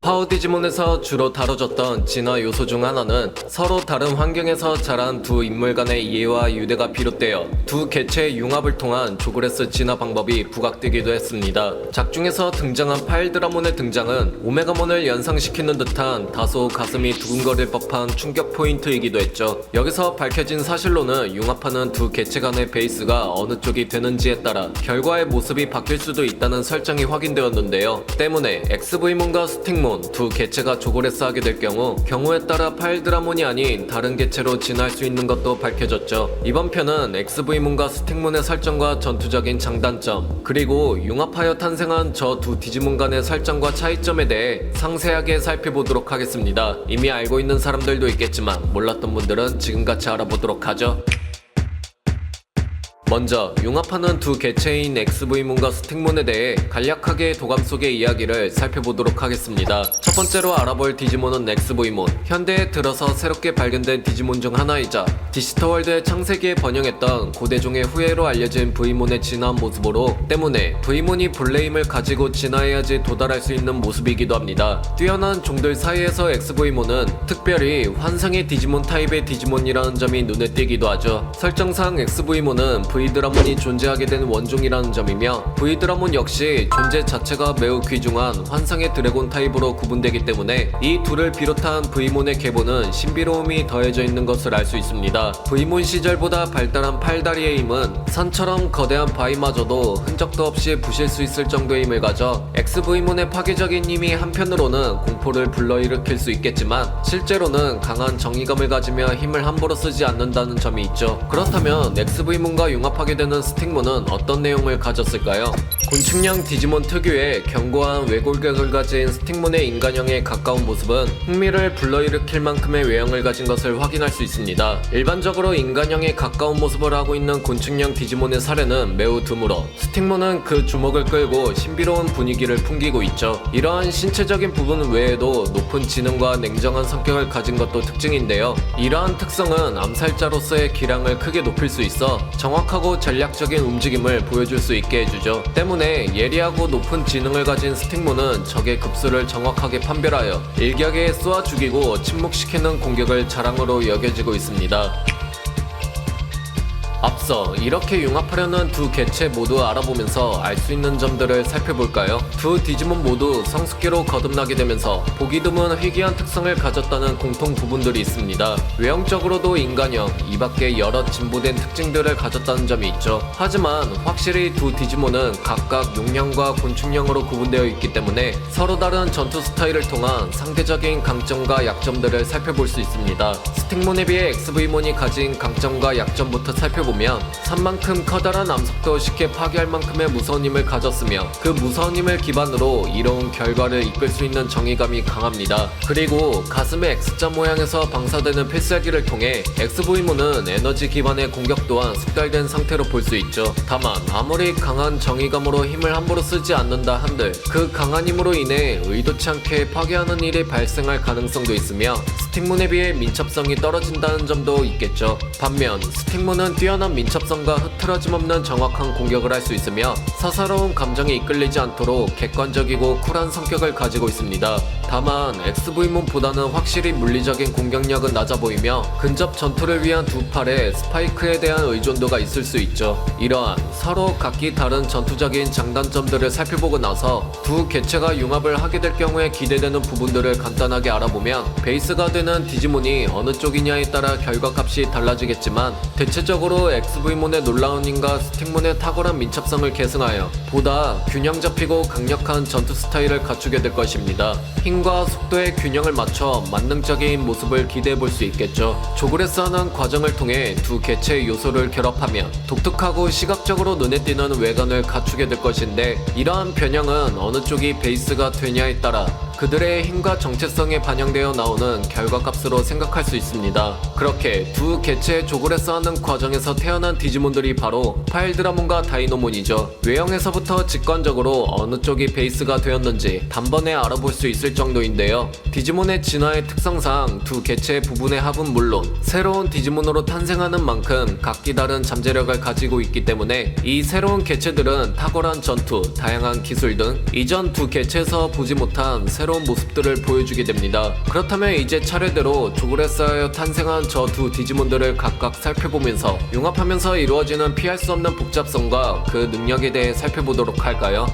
파워 디지몬에서 주로 다뤄졌던 진화 요소 중 하나는 서로 다른 환경에서 자란 두 인물 간의 이해와 유대가 비롯되어 두 개체의 융합을 통한 조그레스 진화 방법이 부각되기도 했습니다. 작중에서 등장한 파일드라몬의 등장은 오메가몬을 연상시키는 듯한 다소 가슴이 두근거릴 법한 충격 포인트이기도 했죠. 여기서 밝혀진 사실로는 융합하는 두 개체 간의 베이스가 어느 쪽이 되는지에 따라 결과의 모습이 바뀔 수도 있다는 설정이 확인되었는데요. 때문에 XV몬과 스틱몬 두 개체가 조그레스하게 될 경우에 따라 파일드라몬이 아닌 다른 개체로 진화할 수 있는 것도 밝혀졌죠. 이번 편은 XV몬과 스틱몬의 설정과 전투적인 장단점, 그리고 융합하여 탄생한 저 두 디지몬 간의 설정과 차이점에 대해 상세하게 살펴보도록 하겠습니다. 이미 알고 있는 사람들도 있겠지만 몰랐던 분들은 지금 같이 알아보도록 하죠. 먼저 융합하는 두 개체인 XV몬과 스틱몬에 대해 간략하게 도감 속의 이야기를 살펴보도록 하겠습니다. 첫 번째로 알아볼 디지몬은 XV몬. 현대에 들어서 새롭게 발견된 디지몬 중 하나이자 디지터월드의 창세기에 번영했던 고대종의 후예로 알려진 V몬의 진화한 모습으로 때문에 V몬이 블레임을 가지고 진화해야지 도달할 수 있는 모습이기도 합니다. 뛰어난 종들 사이에서 XV몬은 특별히 환상의 디지몬 타입의 디지몬이라는 점이 눈에 띄기도 하죠. 설정상 XV몬은 V드라몬이 존재하게 된 원종이라는 점이며 V드라몬 역시 존재 자체가 매우 귀중한 환상의 드래곤 타입으로 구분되기 때문에 이 둘을 비롯한 V몬의 계보는 신비로움이 더해져 있는 것을 알 수 있습니다. V몬 시절보다 발달한 팔다리의 힘은 산처럼 거대한 바위마저도 흔적도 없이 부실 수 있을 정도의 힘을 가져 XV몬의 파괴적인 힘이 한편으로는 공포를 불러일으킬 수 있겠지만 실제로는 강한 정의감을 가지며 힘을 함부로 쓰지 않는다는 점이 있죠. 그렇다면 XV몬과 융합하게 되는 스틱몬은 어떤 내용을 가졌을까요? 곤충형 디지몬 특유의 견고한 외골격을 가진 스틱몬의 인간형에 가까운 모습은 흥미를 불러일으킬 만큼의 외형을 가진 것을 확인할 수 있습니다. 일반적으로 인간형에 가까운 모습을 하고 있는 곤충형 디지몬의 사례는 매우 드물어 스틱몬은 그 주목을 끌고 신비로운 분위기를 풍기고 있죠. 이러한 신체적인 부분 외에도 높은 지능과 냉정한 성격을 가진 것도 특징인데요. 이러한 특성은 암살자로서의 기량을 크게 높일 수 있어 정확하고 전략적인 움직임을 보여줄 수 있게 해주죠. 때문에 예리하고 높은 지능을 가진 스틱몬은 적의 급수를 정확하게 판별하여 일격에 쏘아 죽이고 침묵시키는 공격을 자랑으로 여겨지고 있습니다. 앞서 이렇게 융합하려는 두 개체 모두 알아보면서 알 수 있는 점들을 살펴볼까요? 두 디지몬 모두 성숙기로 거듭나게 되면서 보기 드문 희귀한 특성을 가졌다는 공통 부분들이 있습니다. 외형적으로도 인간형, 이 밖에 여러 진보된 특징들을 가졌다는 점이 있죠. 하지만 확실히 두 디지몬은 각각 용형과 곤충형으로 구분되어 있기 때문에 서로 다른 전투 스타일을 통한 상대적인 강점과 약점들을 살펴볼 수 있습니다. 스틱몬에 비해 XV몬이 가진 강점과 약점부터 살펴보면 산만큼 커다란 암석도 쉽게 파괴할 만큼의 무서운 힘을 가졌으며 그 무서운 힘을 기반으로 이로운 결과를 이끌 수 있는 정의감이 강합니다. 그리고 가슴의 X자 모양에서 방사되는 필살기를 통해 XV몬은 에너지 기반의 공격 또한 숙달된 상태로 볼 수 있죠. 다만 아무리 강한 정의감으로 힘을 함부로 쓰지 않는다 한들 그 강한 힘으로 인해 의도치 않게 파괴하는 일이 발생할 가능성도 있으며 스틱몬에 비해 민첩성이 떨어진다는 점도 있겠죠. 반면 스틱몬은 뛰어난 민첩성과 흐트러짐 없는 정확한 공격을 할 수 있으며 사사로운 감정에 이끌리지 않도록 객관적이고 쿨한 성격을 가지고 있습니다. 다만 XV몬보다는 확실히 물리적인 공격력은 낮아 보이며 근접 전투를 위한 두 팔에 스파이크에 대한 의존도가 있을 수 있죠. 이러한 서로 각기 다른 전투적인 장단점들을 살펴보고 나서 두 개체가 융합을 하게 될 경우에 기대되는 부분들을 간단하게 알아보면 베이스가 되는 디지몬이 어느 쪽이냐에 따라 결과값이 달라지겠지만 대체적으로 XV몬의 놀라운 힘과 스틱몬의 탁월한 민첩성을 계승하여 보다 균형 잡히고 강력한 전투 스타일을 갖추게 될 것입니다. 힘과 속도의 균형을 맞춰 만능적인 모습을 기대해 볼 수 있겠죠. 조그레스하는 과정을 통해 두 개체의 요소를 결합하면 독특하고 시각적으로 눈에 띄는 외관을 갖추게 될 것인데 이러한 변형은 어느 쪽이 베이스가 되냐에 따라 그들의 힘과 정체성에 반영되어 나오는 결과값으로 생각할 수 있습니다. 그렇게 두 개체의 조그레스하는 과정에서 태어난 디지몬들이 바로 파일드라몬과 다이노몬이죠. 외형에서부터 직관적으로 어느 쪽이 베이스가 되었는지 단번에 알아볼 수 있을 정도인데요. 디지몬의 진화의 특성상 두 개체의 부분의 합은 물론 새로운 디지몬으로 탄생하는 만큼 각기 다른 잠재력을 가지고 있기 때문에 이 새로운 개체들은 탁월한 전투, 다양한 기술 등 이전 두 개체에서 보지 못한 새로운 새로운 모습들을 보여주게 됩니다. 그렇다면 이제 차례대로 조그레스하여 탄생한 저 두 디지몬들을 각각 살펴보면서 융합하면서 이루어지는 피할 수 없는 복잡성과 그 능력에 대해 살펴보도록 할까요?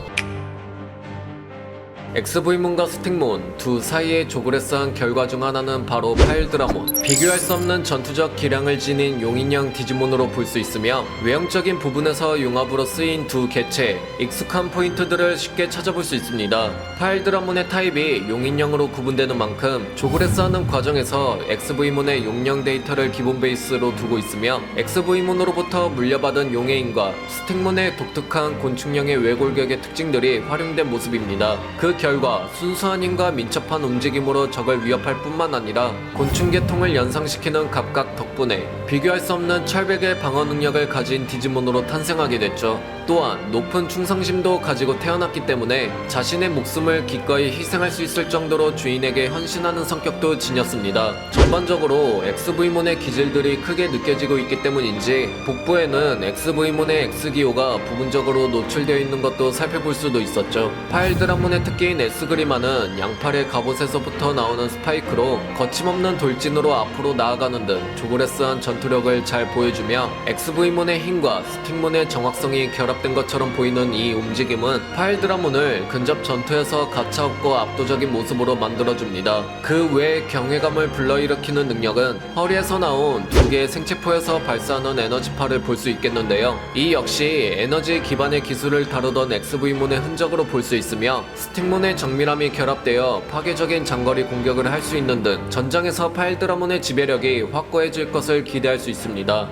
XV문과 스틱몬 두 사이의 조그레스한 결과 중 하나는 바로 파일드라몬. 비교할 수 없는 전투적 기량을 지닌 용인형 디지몬으로 볼 수 있으며 외형적인 부분에서 융합으로 쓰인 두 개체, 익숙한 포인트들을 쉽게 찾아볼 수 있습니다. 파일드라몬의 타입이 용인형으로 구분되는 만큼 조그레스하는 과정에서 XV문의 용령 데이터를 기본 베이스로 두고 있으며 XV문으로부터 물려받은 용의 힘과 스틱몬의 독특한 곤충형의 외골격의 특징들이 활용된 모습입니다. 그 결과 순수한 힘과 민첩한 움직임으로 적을 위협할 뿐만 아니라 곤충 계통을 연상시키는 각각 덕분에 비교할 수 없는 철벽의 방어 능력을 가진 디지몬으로 탄생하게 됐죠. 또한 높은 충성심도 가지고 태어났기 때문에 자신의 목숨을 기꺼이 희생할 수 있을 정도로 주인에게 헌신하는 성격도 지녔습니다. 전반적으로 XV문의 기질들이 크게 느껴지고 있기 때문인지 복부에는 XV문의 X기호가 부분적으로 노출되어 있는 것도 살펴볼 수도 있었죠. 파일드라몬의 특기인 S그리마는 양팔의 갑옷에서부터 나오는 스파이크로 거침없는 돌진으로 앞으로 나아가는 등 조그레스한 전투력을 잘 보여주며 XV문의 힘과 스틱문의 정확성이 결합된 것처럼 보이는 이 움직임은 파일드라몬을 근접 전투에서 가차없고 압도적인 모습으로 만들어줍니다. 그 외에 경외감을 불러일으키는 능력은 허리에서 나온 두 개의 생체포에서 발사하는 에너지파를 볼 수 있겠는데요. 이 역시 에너지 기반의 기술을 다루던 XV문의 흔적으로 볼 수 있으며 스틱문의 정밀함이 결합되어 파괴적인 장거리 공격을 할 수 있는 등 전장에서 파일드라몬의 지배력이 확고해질 것을 기대할 수 있습니다.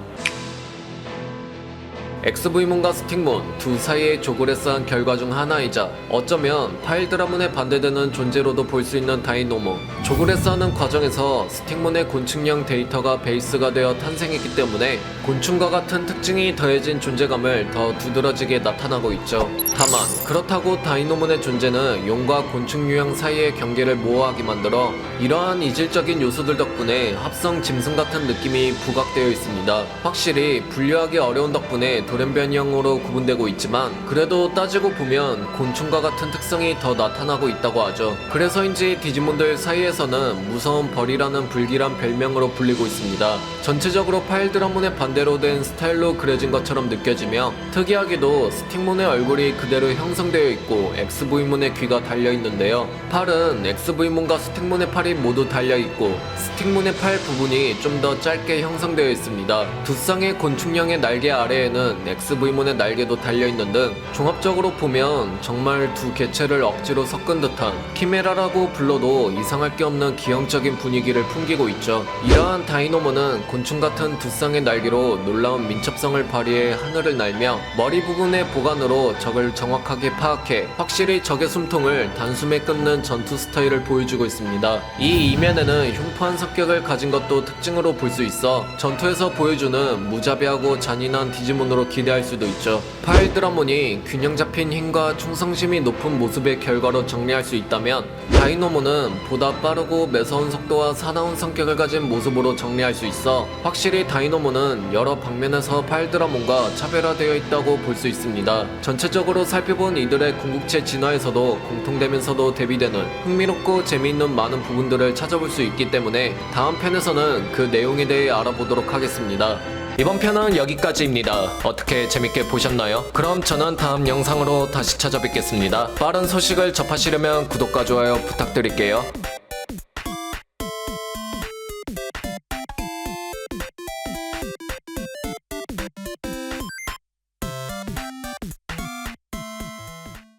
XV문과 스틱문 두 사이의 조그레스한 결과 중 하나이자 어쩌면 파일드라몬에 반대되는 존재로도 볼 수 있는 다이노몬. 조그레스하는 과정에서 스틱문의 곤충형 데이터가 베이스가 되어 탄생했기 때문에 곤충과 같은 특징이 더해진 존재감을 더 두드러지게 나타나고 있죠. 다만 그렇다고 다이노몬의 존재는 용과 곤충 유형 사이의 경계를 모호하게 만들어 이러한 이질적인 요소들 덕분에 합성 짐승 같은 느낌이 부각되어 있습니다. 확실히 분류하기 어려운 덕분에 돌연변이형으로 구분되고 있지만 그래도 따지고 보면 곤충과 같은 특성이 더 나타나고 있다고 하죠. 그래서인지 디지몬들 사이에서는 무서운 벌이라는 불길한 별명으로 불리고 있습니다. 전체적으로 파일드라몬의 반대로 된 스타일로 그려진 것처럼 느껴지며 특이하게도 스틱몬의 얼굴이 그대로 형성되어 있고 XV문의 귀가 달려있는데요. 팔은 XV문과 스틱문의 팔이 모두 달려있고 스틱문의 팔 부분이 좀 더 짧게 형성되어 있습니다. 두 쌍의 곤충형의 날개 아래에는 XV문의 날개도 달려있는 등 종합적으로 보면 정말 두 개체를 억지로 섞은 듯한 키메라라고 불러도 이상할 게 없는 기형적인 분위기를 풍기고 있죠. 이러한 다이노몬은 곤충 같은 두 쌍의 날개로 놀라운 민첩성을 발휘해 하늘을 날며 머리 부분의 보관으로 적을 정확하게 파악해 확실히 적의 숨통을 단숨에 끊는 전투 스타일을 보여주고 있습니다. 이 이면에는 흉포한 성격을 가진 것도 특징으로 볼 수 있어 전투에서 보여주는 무자비하고 잔인한 디지몬으로 기대할 수도 있죠. 파일드라몬이 균형 잡힌 힘과 충성심이 높은 모습의 결과로 정리할 수 있다면 다이노몬은 보다 빠르고 매서운 속도와 사나운 성격을 가진 모습으로 정리할 수 있어 확실히 다이노몬은 여러 방면에서 파일드라몬과 차별화되어 있다고 볼 수 있습니다. 전체적으로 살펴본 이들의 궁극체 진화에서도 공통되면서도 대비되는 흥미롭고 재미있는 많은 부분들을 찾아볼 수 있기 때문에 다음 편에서는 그 내용에 대해 알아보도록 하겠습니다. 이번 편은 여기까지입니다. 어떻게 재밌게 보셨나요? 그럼 저는 다음 영상으로 다시 찾아뵙겠습니다. 빠른 소식을 접하시려면 구독과 좋아요 부탁드릴게요.